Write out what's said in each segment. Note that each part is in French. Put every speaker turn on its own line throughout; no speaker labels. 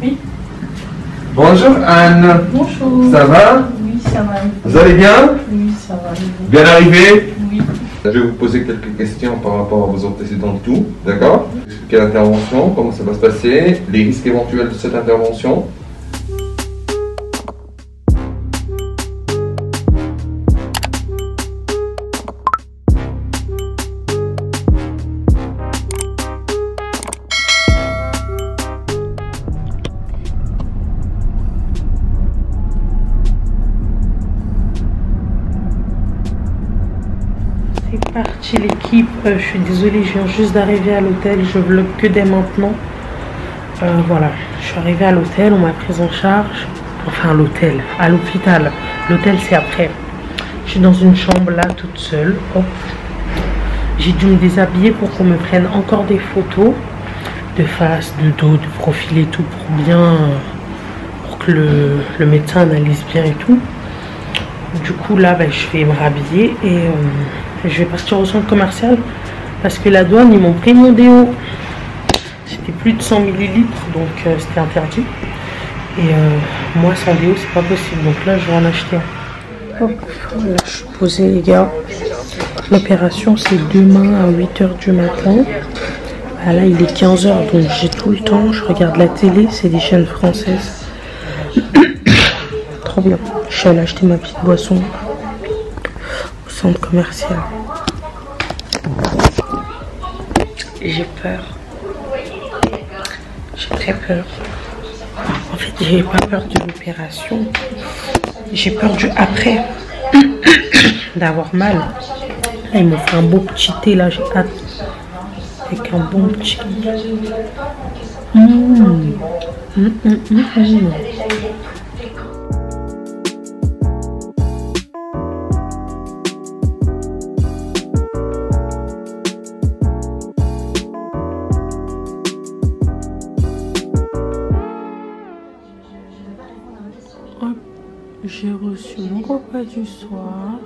Oui.
Bonjour Anne.
Bonjour.
Ça va?
Oui, ça va.
Vous allez bien?
Oui, ça va.
Bien arrivé?
Oui.
Je vais vous poser quelques questions par rapport à vos antécédents de tout, d'accord? Quelle intervention? Comment ça va se passer? Les risques éventuels de cette intervention?
C'est parti l'équipe, je suis désolée, je viens juste d'arriver à l'hôtel, je vlog que dès maintenant. Voilà, je suis arrivée à l'hôtel, on m'a prise en charge. Enfin l'hôtel, à l'hôpital. L'hôtel c'est après. Je suis dans une chambre là toute seule. Hop. J'ai dû me déshabiller pour qu'on me prenne encore des photos de face, de dos, de profil et tout pour que le médecin analyse bien et tout. Du coup là je vais me rhabiller et je vais partir au centre commercial parce que la douane ils m'ont pris mon déo. C'était plus de 100 ml donc c'était interdit. Et moi sans déo c'est pas possible, donc là je vais en acheter un. Hop, là je suis posée les gars. L'opération c'est demain à 8 h du matin. Ah, là il est 15 h donc j'ai tout le temps, je regarde la télé, c'est des chaînes françaises. Trop bien. Je suis allée acheter ma petite boisson au centre commercial. J'ai peur. J'ai très peur. En fait, j'ai pas peur de l'opération. J'ai peur du après. D'avoir mal. Là, ils m'ont fait un beau petit thé. Là, j'ai hâte. Avec un bon petit... J'ai reçu mon repas du soir.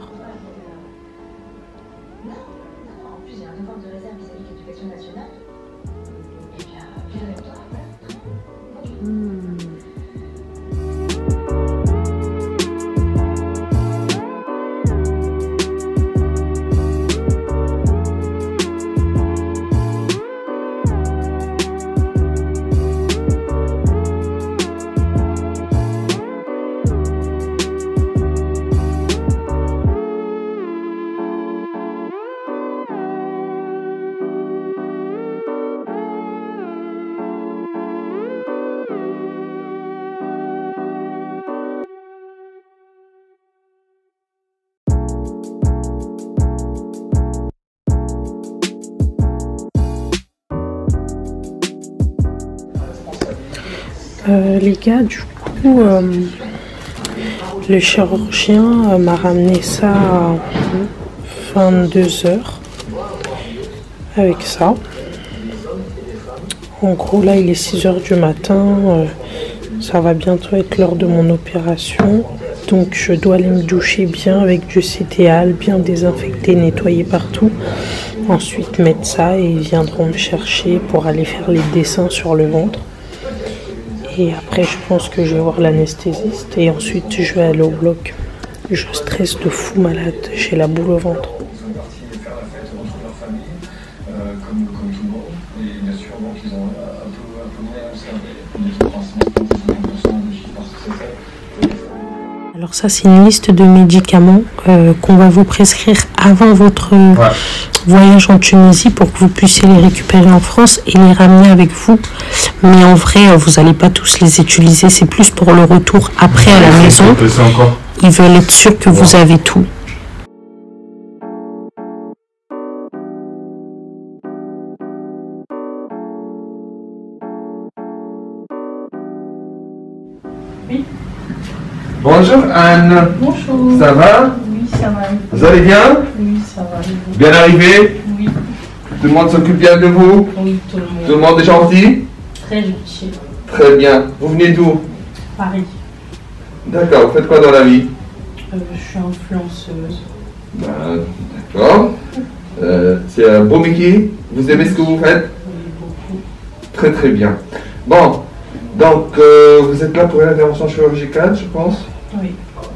Les gars, du coup, le chirurgien m'a ramené ça à 22 h avec ça. En gros, là, il est 6 h du matin. Ça va bientôt être l'heure de mon opération. Donc, je dois aller me doucher bien avec du cétéal, bien désinfecter, nettoyer partout. Ensuite, mettre ça et ils viendront me chercher pour aller faire les dessins sur le ventre. Et après, je pense que je vais voir l'anesthésiste et ensuite, je vais aller au bloc. Je stresse de fou malade, j'ai la boule au ventre. Alors ça, c'est une liste de médicaments qu'on va vous prescrire avant votre voyage en Tunisie pour que vous puissiez les récupérer en France et les ramener avec vous. Mais en vrai, vous n'allez pas tous les utiliser. C'est plus pour le retour après à la maison. Ils veulent être sûrs que vous avez tout. Oui.
Bonjour Anne.
Bonjour.
Ça va?
Oui, ça va.
Vous allez bien?
Oui, ça va.
Bien arrivé?
Oui.
Tout le monde s'occupe bien de vous?
Oui, tout le monde.
Tout le monde est gentil?
Très gentil.
Très bien. Vous venez d'où?
Paris.
D'accord. Vous faites quoi dans la vie?
Je suis influenceuse.
D'accord. C'est un beau métier. Vous aimez ce que vous faites?
Oui, beaucoup.
Très très bien. Bon, Donc, vous êtes là pour une intervention chirurgicale, je pense.
Oui.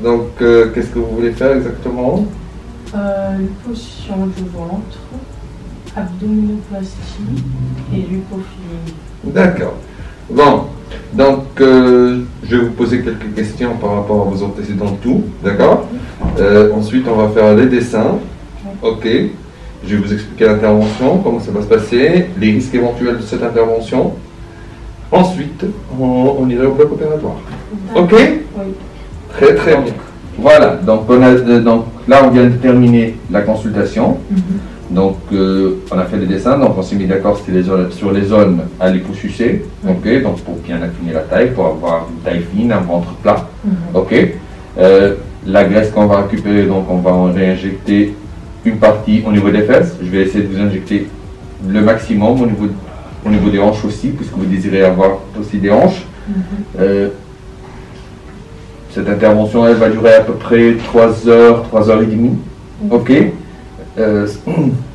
Donc, qu'est-ce que vous voulez faire exactement?
Liposuction du ventre, abdominoplastie et lipophilie.
D'accord. Bon, donc, je vais vous poser quelques questions par rapport à vos antécédents de tout, d'accord? Ensuite, on va faire les dessins. Ok. Je vais vous expliquer l'intervention, comment ça va se passer, les risques éventuels de cette intervention. Ensuite, on ira au bloc opératoire. Ok?
Oui.
Très très bien. Voilà, donc, donc là on vient de terminer la consultation. Donc on a fait les dessins, donc on s'est mis d'accord sur les zones à liposucer. Ok, donc pour bien affiner la taille, pour avoir une taille fine, un ventre plat. Ok. La graisse qu'on va récupérer, donc on va en réinjecter une partie au niveau des fesses. Je vais essayer de vous injecter le maximum au niveau des hanches aussi, puisque vous désirez avoir aussi des hanches. Cette intervention, elle va durer à peu près 3 heures, 3 heures et demie. Ok.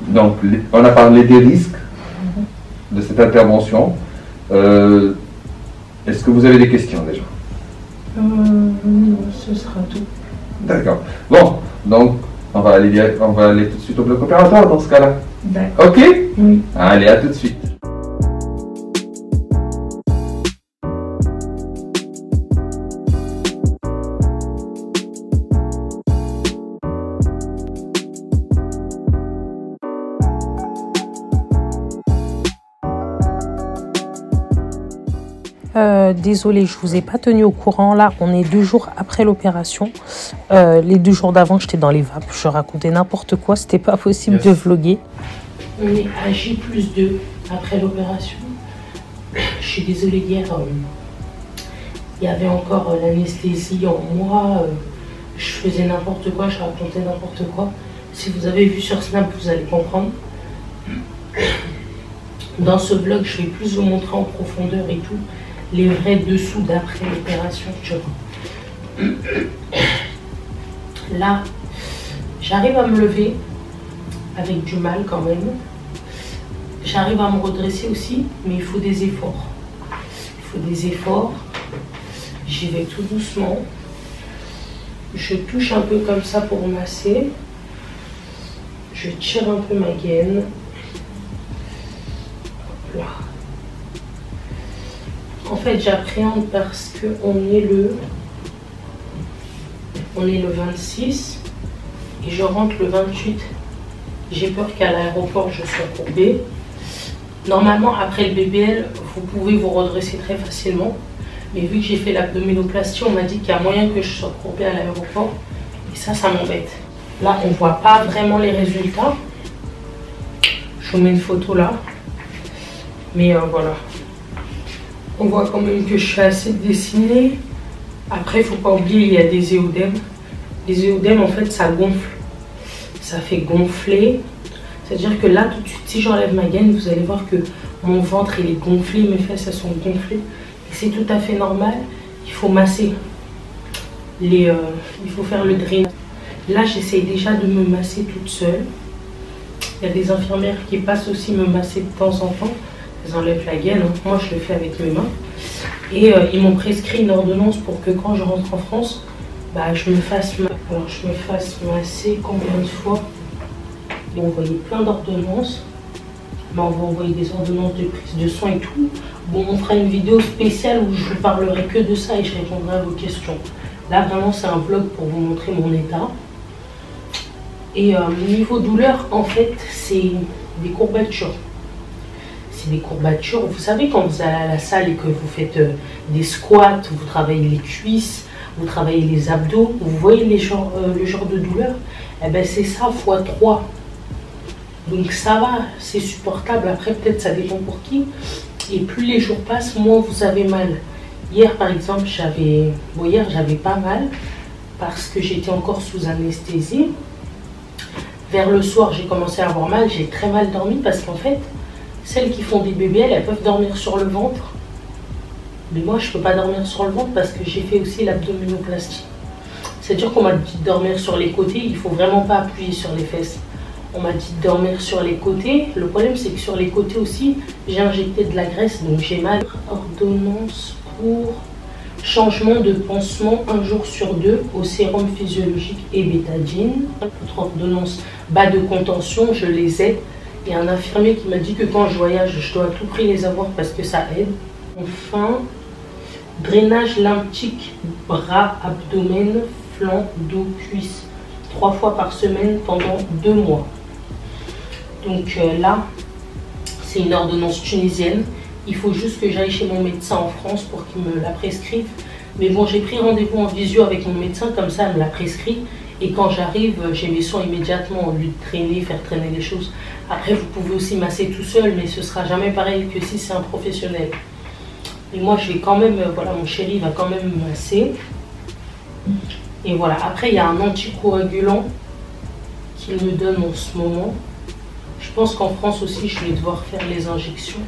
Donc, on a parlé des risques de cette intervention. Est-ce que vous avez des questions déjà?
Ce sera tout.
D'accord. Bon, donc on va aller tout de suite au bloc opératoire dans ce cas-là.
D'accord.
Ok?
Oui.
Allez, à tout de suite.
Désolée, je vous ai pas tenu au courant. Là, on est 2 jours après l'opération. Les 2 jours d'avant, j'étais dans les vapes. Je racontais n'importe quoi. C'était pas possible de vlogger. On est à J+2 après l'opération. Je suis désolée, hier, il y avait encore l'anesthésie en moi. Je faisais n'importe quoi, je racontais n'importe quoi. Si vous avez vu sur Snap, vous allez comprendre. Dans ce vlog, je vais plus vous montrer en profondeur et tout, les vrais dessous d'après l'opération. Là, j'arrive à me lever avec du mal quand même. J'arrive à me redresser aussi, mais il faut des efforts. Il faut des efforts. J'y vais tout doucement. Je touche un peu comme ça pour masser. Je tire un peu ma gaine. Là. En fait, j'appréhende parce qu'on est le 26 et je rentre le 28. J'ai peur qu'à l'aéroport, je sois courbée. Normalement, après le BBL, vous pouvez vous redresser très facilement. Mais vu que j'ai fait l'abdominoplastie, on m'a dit qu'il y a moyen que je sois courbée à l'aéroport. Et ça m'embête. Là, on ne voit pas vraiment les résultats. Je vous mets une photo là. Mais voilà. On voit quand même que je suis assez dessinée. Après, il ne faut pas oublier, il y a des éodèmes. Les éodèmes, en fait, ça gonfle. Ça fait gonfler. C'est-à-dire que là, tout de suite, si j'enlève ma gaine, vous allez voir que mon ventre, il est gonflé, mes fesses, elles sont gonflées. Et c'est tout à fait normal. Il faut masser. Il faut faire le drainage. Là, j'essaye déjà de me masser toute seule. Il y a des infirmières qui passent aussi me masser de temps en temps. Elles enlèvent la gaine. Moi, je le fais avec mes mains. Et ils m'ont prescrit une ordonnance pour que quand je rentre en France, bah, je me fasse masser combien de fois. Ils m'ont envoyé plein d'ordonnances. Ils m'ont envoyé des ordonnances de prise de sang et tout. Bon, on fera une vidéo spéciale où je ne parlerai que de ça et je répondrai à vos questions. Là, vraiment, c'est un vlog pour vous montrer mon état. Et niveau douleur, en fait, c'est des courbatures. C'est des courbatures. Vous savez, quand vous allez à la salle et que vous faites des squats, vous travaillez les cuisses, vous travaillez les abdos, vous voyez le genre de douleur, eh ben c'est ça x 3. Donc ça va, c'est supportable. Après, peut-être ça dépend pour qui. Et plus les jours passent, moins vous avez mal. Hier, par exemple, j'avais pas mal parce que j'étais encore sous anesthésie. Vers le soir, j'ai commencé à avoir mal. J'ai très mal dormi parce qu'en fait, celles qui font des BBL, elles peuvent dormir sur le ventre. Mais moi, je ne peux pas dormir sur le ventre parce que j'ai fait aussi l'abdominoplastie. C'est-à-dire qu'on m'a dit de dormir sur les côtés. Il ne faut vraiment pas appuyer sur les fesses. On m'a dit de dormir sur les côtés. Le problème, c'est que sur les côtés aussi, j'ai injecté de la graisse, donc j'ai mal. Ordonnance pour changement de pansement 1 jour sur 2 au sérum physiologique et bétadine. Votre ordonnance bas de contention, je les ai. Il y a un infirmier qui m'a dit que quand je voyage, je dois à tout prix les avoir parce que ça aide. Enfin, drainage lymphatique, bras, abdomen, flanc, dos, cuisse, 3 fois par semaine pendant 2 mois. Donc là, c'est une ordonnance tunisienne. Il faut juste que j'aille chez mon médecin en France pour qu'il me la prescrive. Mais bon, j'ai pris rendez-vous en visio avec mon médecin, comme ça, elle me l'a prescrit. Et quand j'arrive, j'ai mes soins immédiatement, au lieu de traîner, faire traîner les choses. Après, vous pouvez aussi masser tout seul, mais ce sera jamais pareil que si c'est un professionnel. Et moi, je vais quand même, voilà, mon chéri va quand même me masser. Et voilà, après, il y a un anticoagulant qu'il me donne en ce moment. Je pense qu'en France aussi, je vais devoir faire les injections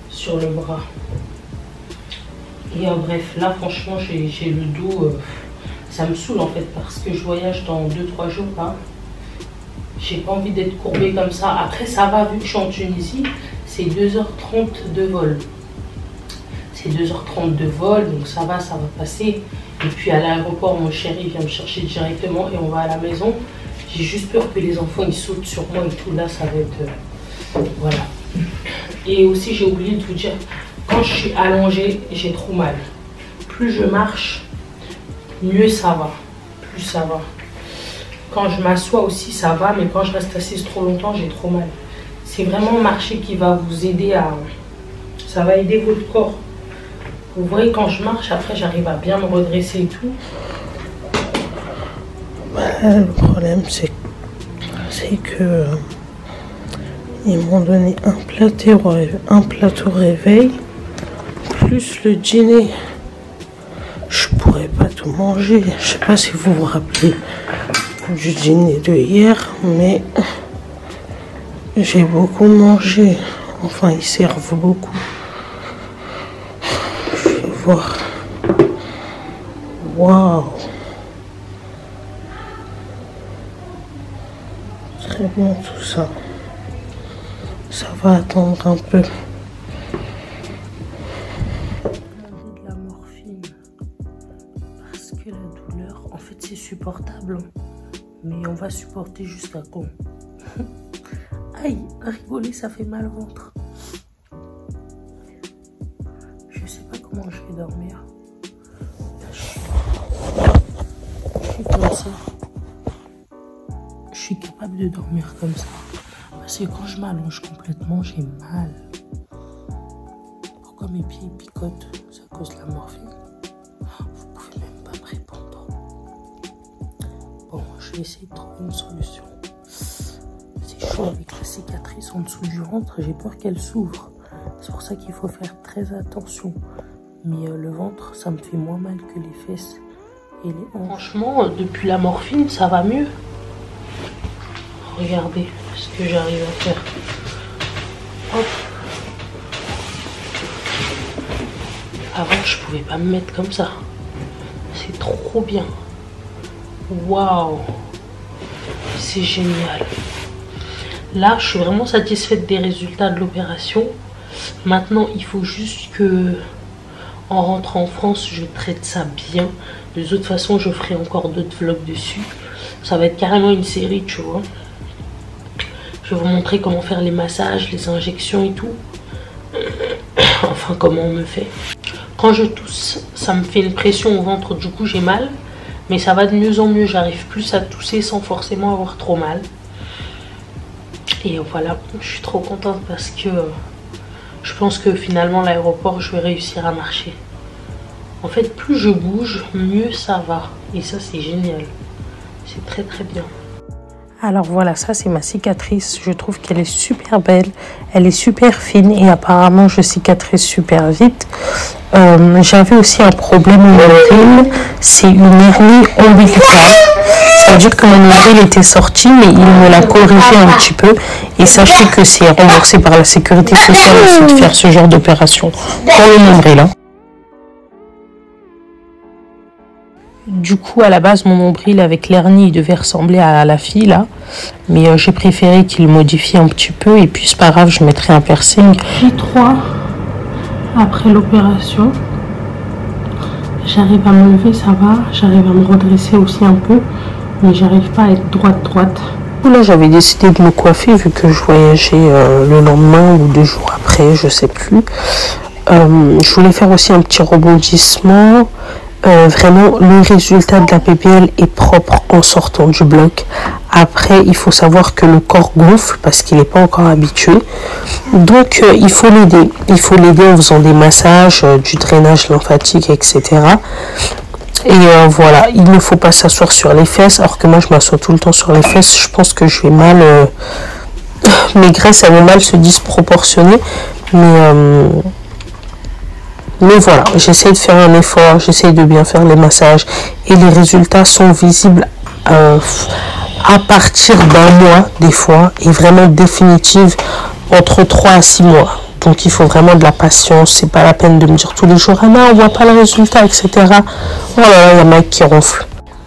sur le bras. Et bref, là, franchement, j'ai le dos... ça me saoule en fait parce que je voyage dans 2-3 jours là. J'ai pas envie d'être courbée comme ça. Après ça va, vu que je suis en Tunisie, c'est 2h30 de vol. C'est 2h30 de vol, donc ça va passer. Et puis à l'aéroport, mon chéri vient me chercher directement et on va à la maison. J'ai juste peur que les enfants ils sautent sur moi et tout. Là ça va être... voilà. Et aussi j'ai oublié de vous dire, quand je suis allongée, j'ai trop mal. Plus je marche, mieux ça va, plus ça va. Quand je m'assois aussi, ça va, mais quand je reste assise trop longtemps, j'ai trop mal. C'est vraiment marcher qui va vous aider à... ça va aider votre corps. Vous voyez, quand je marche, après, j'arrive à bien me redresser et tout.
Voilà, le problème, c'est que ils m'ont donné un plateau réveil, plus le dîner. Je pourrais pas tout manger. Je sais pas si vous vous rappelez du dîner de hier, mais j'ai beaucoup mangé. Enfin, ils servent beaucoup. Je vais voir. Waouh! Très bien tout ça. Ça va attendre un peu.
C'est supportable, mais on va supporter jusqu'à quand? Aïe, rigoler, ça fait mal au ventre. Je sais pas comment je vais dormir. Je suis comme ça. Je suis capable de dormir comme ça. Parce que quand je m'allonge complètement, j'ai mal. Pourquoi mes pieds picotent? C'est à cause de la morphine. Vous pouvez même pas me répondre. Bon, je vais essayer de trouver une solution. C'est chaud avec la cicatrice en dessous du ventre. J'ai peur qu'elle s'ouvre. C'est pour ça qu'il faut faire très attention. Mais le ventre, ça me fait moins mal que les fesses et les hanches. Franchement, depuis la morphine, ça va mieux. Regardez ce que j'arrive à faire. Hop. Avant, je pouvais pas me mettre comme ça. C'est trop bien. Waouh, c'est génial. Là, je suis vraiment satisfaite des résultats de l'opération. Maintenant, il faut juste que, en rentrant en France, je traite ça bien. De toute façon, je ferai encore d'autres vlogs dessus. Ça va être carrément une série, tu vois. Je vais vous montrer comment faire les massages, les injections et tout. Enfin, comment on me fait. Quand je tousse, ça me fait une pression au ventre, du coup j'ai mal. Mais ça va de mieux en mieux, j'arrive plus à tousser sans forcément avoir trop mal. Et voilà, je suis trop contente parce que je pense que finalement l'aéroport, je vais réussir à marcher. En fait, plus je bouge, mieux ça va. Et ça, c'est génial. C'est très très bien.
Alors voilà, ça c'est ma cicatrice. Je trouve qu'elle est super belle. Elle est super fine et apparemment je cicatrise super vite. J'avais aussi un problème au nombril. C'est une hernie ombilicale. C'est-à-dire que mon nombril était sorti, mais il me l'a corrigé un petit peu. Et sachez que c'est remboursé par la sécurité sociale aussi de faire ce genre d'opération pour le nombril. Hein. Du coup, à la base, mon nombril avec l'hernie devait ressembler à la fille, là. Mais j'ai préféré qu'il modifie un petit peu. Et puis, c'est pas grave, je mettrai un piercing.
J3, après l'opération. J'arrive à me lever, ça va. J'arrive à me redresser aussi un peu. Mais j'arrive pas à être droite.
Là, j'avais décidé de me coiffer vu que je voyageais le lendemain ou 2 jours après, je sais plus. Je voulais faire aussi un petit rebondissement. Vraiment, le résultat de la BBL est propre en sortant du bloc. Après, il faut savoir que le corps gonfle parce qu'il n'est pas encore habitué. Donc, il faut l'aider. Il faut l'aider en faisant des massages, du drainage lymphatique, etc. Et voilà, il ne faut pas s'asseoir sur les fesses, alors que moi je m'assois tout le temps sur les fesses. Je pense que je vais mal, mes graisses elles vont mal se disproportionner, mais voilà, j'essaie de faire un effort, j'essaie de bien faire les massages et les résultats sont visibles à partir d'1 mois des fois et vraiment définitives entre 3 à 6 mois. Donc il faut vraiment de la patience, c'est pas la peine de me dire tous les jours ah non on voit pas le résultat, etc. Voilà, il y a un mec qui ronfle.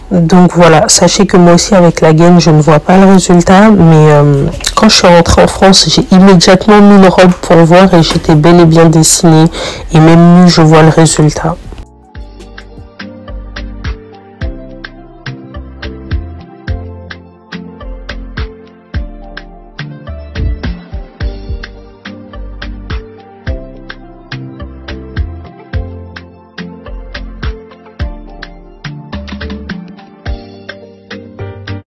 Donc voilà, sachez que moi aussi avec la gaine je ne vois pas le résultat, mais quand je suis rentrée en France j'ai immédiatement mis une robe pour voir et j'étais bel et bien dessinée et même nu je vois le résultat.